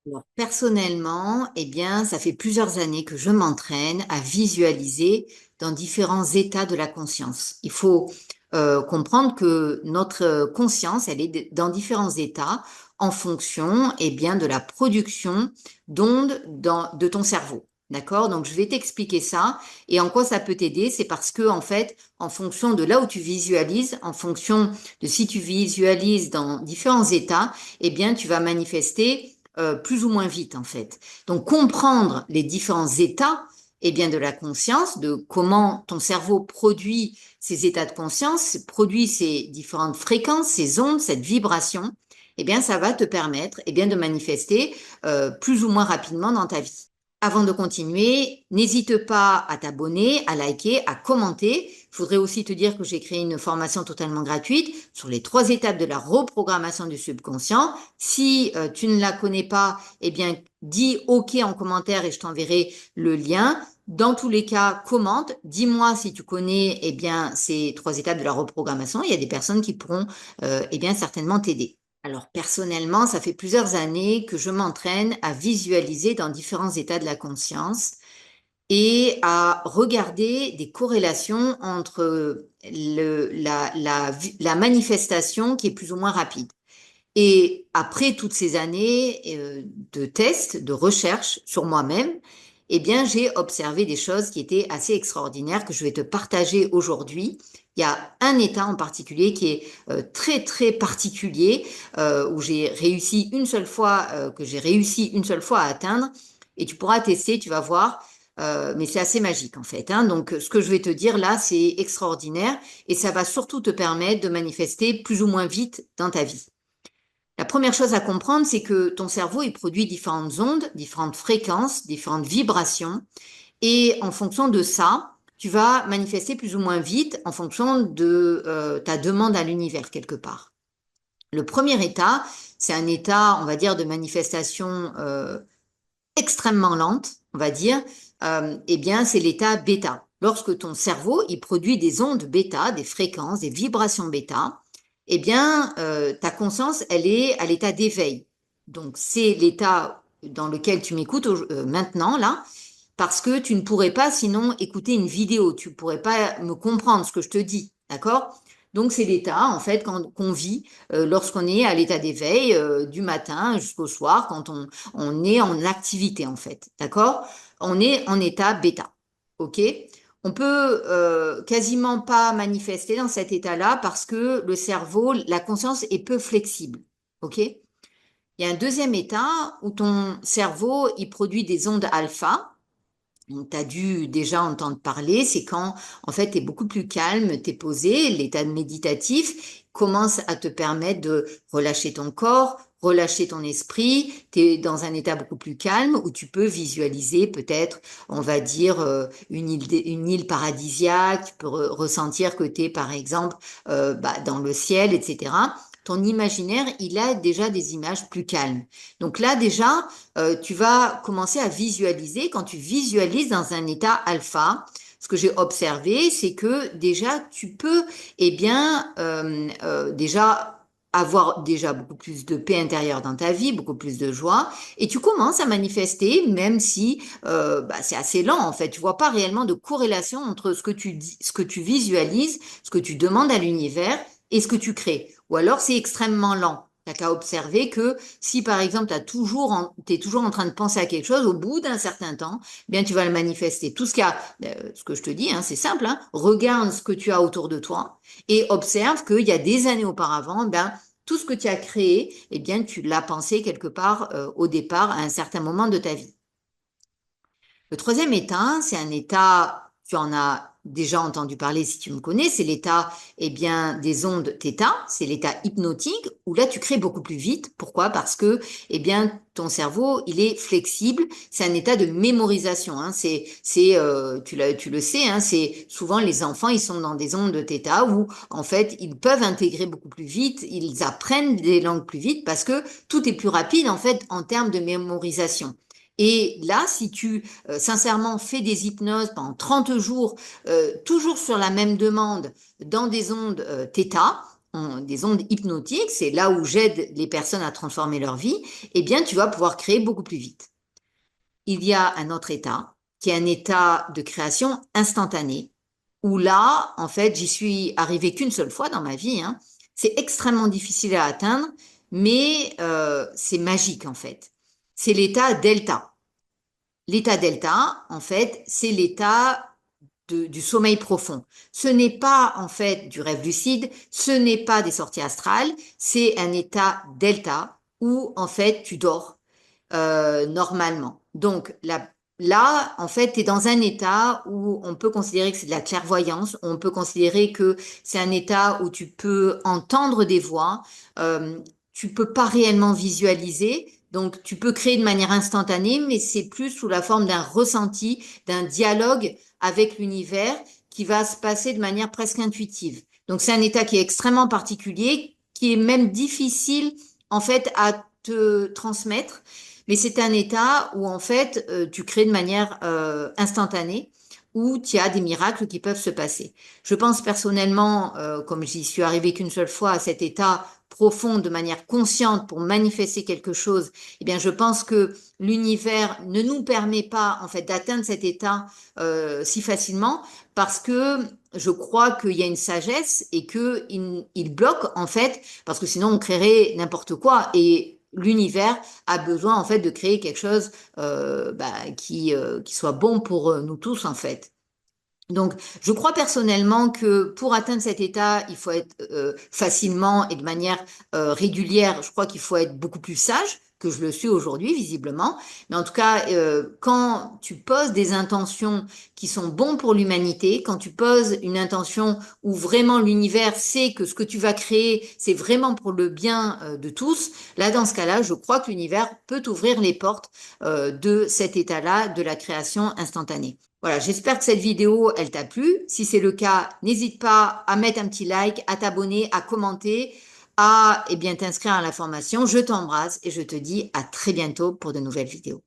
Alors, personnellement, eh bien, ça fait plusieurs années que je m'entraîne à visualiser dans différents états de la conscience. Il faut comprendre que notre conscience, elle est dans différents états en fonction, eh bien, de la production d'ondes de ton cerveau. D'accord? Donc, je vais t'expliquer ça et en quoi ça peut t'aider. C'est parce que, en fait, en fonction de là où tu visualises, en fonction de si tu visualises dans différents états, eh bien, tu vas manifester plus ou moins vite en fait. Donc comprendre les différents états eh bien, de la conscience, de comment ton cerveau produit ces états de conscience, produit ces différentes fréquences, ces ondes, cette vibration, eh bien, ça va te permettre eh bien, de manifester plus ou moins rapidement dans ta vie. Avant de continuer, n'hésite pas à t'abonner, à liker, à commenter. Je voudrais aussi te dire que j'ai créé une formation totalement gratuite sur les 3 étapes de la reprogrammation du subconscient. Si tu ne la connais pas, eh bien, dis OK en commentaire et je t'enverrai le lien. Dans tous les cas, commente, dis-moi si tu connais eh bien, ces 3 étapes de la reprogrammation. Il y a des personnes qui pourront eh bien, certainement t'aider. Alors personnellement, ça fait plusieurs années que je m'entraîne à visualiser dans différents états de la conscience et à regarder des corrélations entre la manifestation qui est plus ou moins rapide. Et après toutes ces années de tests, de recherche sur moi-même, eh bien, j'ai observé des choses qui étaient assez extraordinaires que je vais te partager aujourd'hui. Il y a un état en particulier qui est très très particulier où j'ai réussi une seule fois que j'ai réussi une seule fois à atteindre et tu pourras tester, tu vas voir. Mais c'est assez magique en fait, hein. Donc, ce que je vais te dire là, c'est extraordinaire et ça va surtout te permettre de manifester plus ou moins vite dans ta vie. La première chose à comprendre, c'est que ton cerveau, il produit différentes ondes, différentes fréquences, différentes vibrations. Et en fonction de ça, tu vas manifester plus ou moins vite en fonction de ta demande à l'univers quelque part. Le premier état, c'est un état, on va dire, de manifestation extrêmement lente, on va dire. Eh bien, c'est l'état bêta. Lorsque ton cerveau, il produit des ondes bêta, des fréquences, des vibrations bêta, eh bien, ta conscience, elle est à l'état d'éveil. Donc, c'est l'état dans lequel tu m'écoutes maintenant, là, parce que tu ne pourrais pas sinon écouter une vidéo, tu ne pourrais pas me comprendre ce que je te dis, d'accord? Donc c'est l'état en fait qu'on vit lorsqu'on est à l'état d'éveil du matin jusqu'au soir, quand on est en activité en fait, d'accord? On est en état bêta, ok? On peut quasiment pas manifester dans cet état-là parce que le cerveau, la conscience est peu flexible, ok? Il y a un deuxième état où ton cerveau, il produit des ondes alpha. Tu as dû déjà entendre parler, c'est quand en fait tu es beaucoup plus calme, tu es posé, l'état méditatif commence à te permettre de relâcher ton corps, relâcher ton esprit, tu es dans un état beaucoup plus calme où tu peux visualiser peut-être, on va dire, une île paradisiaque, tu peux ressentir que tu es par exemple dans le ciel, etc. Ton imaginaire, il a déjà des images plus calmes. Donc là déjà, tu vas commencer à visualiser. Quand tu visualises dans un état alpha, ce que j'ai observé, c'est que déjà tu peux, eh bien, déjà avoir déjà beaucoup plus de paix intérieure dans ta vie, beaucoup plus de joie, et tu commences à manifester, même si c'est assez lent en fait. Tu vois pas réellement de corrélation entre ce que tu dis, ce que tu visualises, ce que tu demandes à l'univers et ce que tu crées. Ou alors c'est extrêmement lent. T'as qu'à observer que si par exemple tu es toujours en train de penser à quelque chose, au bout d'un certain temps, eh bien tu vas le manifester. Tout ce qu'il y a, ce que je te dis, hein, c'est simple, hein, regarde ce que tu as autour de toi et observe qu'il y a des années auparavant, ben, tout ce que tu as créé, eh bien tu l'as pensé quelque part au départ à un certain moment de ta vie. Le troisième état, c'est un état, tu en as déjà entendu parler si tu me connais, c'est l'état eh bien, des ondes θ, c'est l'état hypnotique où là tu crées beaucoup plus vite. Pourquoi? Parce que eh bien, ton cerveau, il est flexible, c'est un état de mémorisation. Hein. Tu le sais, hein, c'est souvent les enfants, ils sont dans des ondes θ où en fait ils peuvent intégrer beaucoup plus vite, ils apprennent des langues plus vite parce que tout est plus rapide en fait en termes de mémorisation. Et là, si tu sincèrement fais des hypnoses pendant 30 jours, toujours sur la même demande, dans des ondes θ, des ondes hypnotiques, c'est là où j'aide les personnes à transformer leur vie, eh bien, tu vas pouvoir créer beaucoup plus vite. Il y a un autre état, qui est un état de création instantanée, où là, en fait, j'y suis arrivée qu'une seule fois dans ma vie, hein. C'est extrêmement difficile à atteindre, mais c'est magique, en fait. C'est l'état delta. L'état delta, en fait, c'est l'état du sommeil profond. Ce n'est pas en fait du rêve lucide, ce n'est pas des sorties astrales, c'est un état delta où en fait tu dors normalement. Donc là, en fait, tu es dans un état où on peut considérer que c'est de la clairvoyance, on peut considérer que c'est un état où tu peux entendre des voix, tu peux pas réellement visualiser. Donc, tu peux créer de manière instantanée, mais c'est plus sous la forme d'un ressenti, d'un dialogue avec l'univers qui va se passer de manière presque intuitive. Donc, c'est un état qui est extrêmement particulier, qui est même difficile, en fait, à te transmettre. Mais c'est un état où, en fait, tu crées de manière instantanée, où il y a des miracles qui peuvent se passer. Je pense personnellement, comme j'y suis arrivée qu'une seule fois à cet état profond de manière consciente pour manifester quelque chose, eh bien, je pense que l'univers ne nous permet pas, en fait, d'atteindre cet état si facilement parce que je crois qu'il y a une sagesse et que il bloque, en fait, parce que sinon on créerait n'importe quoi et l'univers a besoin, en fait, de créer quelque chose qui soit bon pour nous tous, en fait. Donc, je crois personnellement que pour atteindre cet état, il faut être facilement et de manière régulière. Je crois qu'il faut être beaucoup plus sage que je le suis aujourd'hui, visiblement. Mais en tout cas, quand tu poses des intentions qui sont bonnes pour l'humanité, quand tu poses une intention où vraiment l'univers sait que ce que tu vas créer, c'est vraiment pour le bien de tous, là, dans ce cas-là, je crois que l'univers peut ouvrir les portes de cet état-là, de la création instantanée. Voilà, j'espère que cette vidéo, elle t'a plu. Si c'est le cas, n'hésite pas à mettre un petit like, à t'abonner, à commenter, à eh bien, t'inscrire à la formation. Je t'embrasse et je te dis à très bientôt pour de nouvelles vidéos.